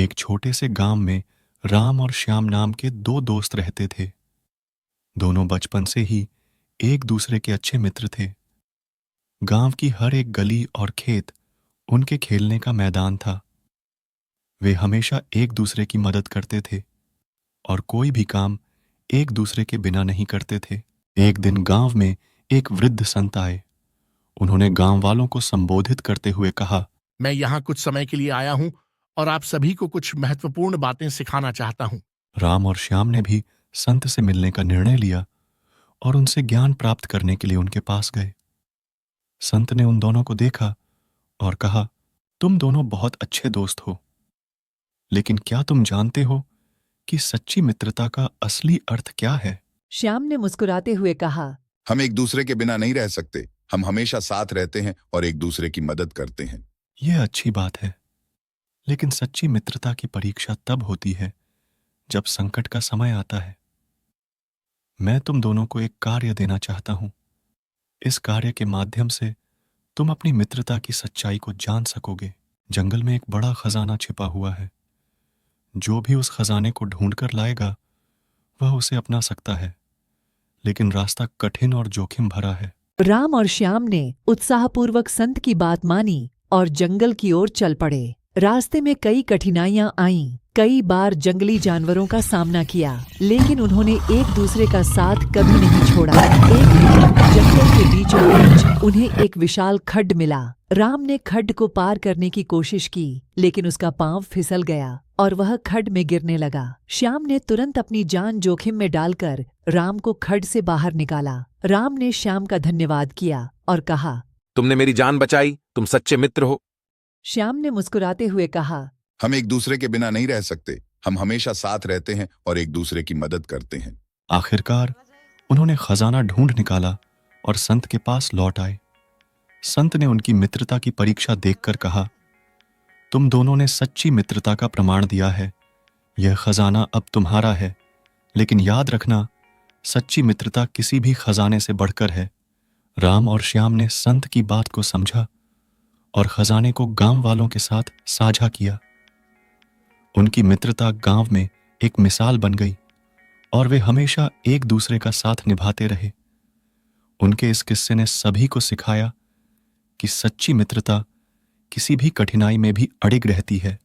एक छोटे से गांव में राम और श्याम नाम के दो दोस्त रहते थे। दोनों बचपन से ही एक दूसरे के अच्छे मित्र थे। गांव की हर एक गली और खेत उनके खेलने का मैदान था। वे हमेशा एक दूसरे की मदद करते थे और कोई भी काम एक दूसरे के बिना नहीं करते थे। एक दिन गांव में एक वृद्ध संत आए। उन्होंने गांव वालों को संबोधित करते हुए कहा, मैं यहाँ कुछ समय के लिए आया हूँ और आप सभी को कुछ महत्वपूर्ण बातें सिखाना चाहता हूँ। राम और श्याम ने भी संत से मिलने का निर्णय लिया और उनसे ज्ञान प्राप्त करने के लिए उनके पास गए। संत ने उन दोनों को देखा और कहा, तुम दोनों बहुत अच्छे दोस्त हो, लेकिन क्या तुम जानते हो कि सच्ची मित्रता का असली अर्थ क्या है? श्याम ने मुस्कुराते हुए कहा, हम एक दूसरे के बिना नहीं रह सकते। हम हमेशा साथ रहते हैं और एक दूसरे की मदद करते हैं। यह अच्छी बात है, लेकिन सच्ची मित्रता की परीक्षा तब होती है जब संकट का समय आता है। मैं तुम दोनों को एक कार्य देना चाहता हूं। इस कार्य के माध्यम से तुम अपनी मित्रता की सच्चाई को जान सकोगे। जंगल में एक बड़ा खजाना छिपा हुआ है। जो भी उस खजाने को ढूंढ कर लाएगा वह उसे अपना सकता है, लेकिन रास्ता कठिन और जोखिम भरा है। राम और श्याम ने उत्साहपूर्वक संत की बात मानी और जंगल की ओर चल पड़े। रास्ते में कई कठिनाइयां आईं। कई बार जंगली जानवरों का सामना किया, लेकिन उन्होंने एक दूसरे का साथ कभी नहीं छोड़ा। एक दिन जंगल के बीचों बीच उन्हें एक विशाल खड्ड मिला। राम ने खड्ड को पार करने की कोशिश की, लेकिन उसका पांव फिसल गया और वह खड्ड में गिरने लगा। श्याम ने तुरंत अपनी जान जोखिम में डालकर राम को खड्ड से बाहर निकाला। राम ने श्याम का धन्यवाद किया और कहा, तुमने मेरी जान बचाई, तुम सच्चे मित्र हो। श्याम ने मुस्कुराते हुए कहा, हम एक दूसरे के बिना नहीं रह सकते। हम हमेशा साथ रहते हैं और एक दूसरे की मदद करते हैं। आखिरकार उन्होंने खजाना ढूंढ निकाला और संत के पास लौट आए। संत ने उनकी मित्रता की परीक्षा देखकर कहा, तुम दोनों ने सच्ची मित्रता का प्रमाण दिया है। यह खजाना अब तुम्हारा है, लेकिन याद रखना, सच्ची मित्रता किसी भी खजाने से बढ़कर है। राम और श्याम ने संत की बात को समझा और खजाने को गांव वालों के साथ साझा किया। उनकी मित्रता गांव में एक मिसाल बन गई और वे हमेशा एक दूसरे का साथ निभाते रहे। उनके इस किस्से ने सभी को सिखाया कि सच्ची मित्रता किसी भी कठिनाई में भी अडिग रहती है।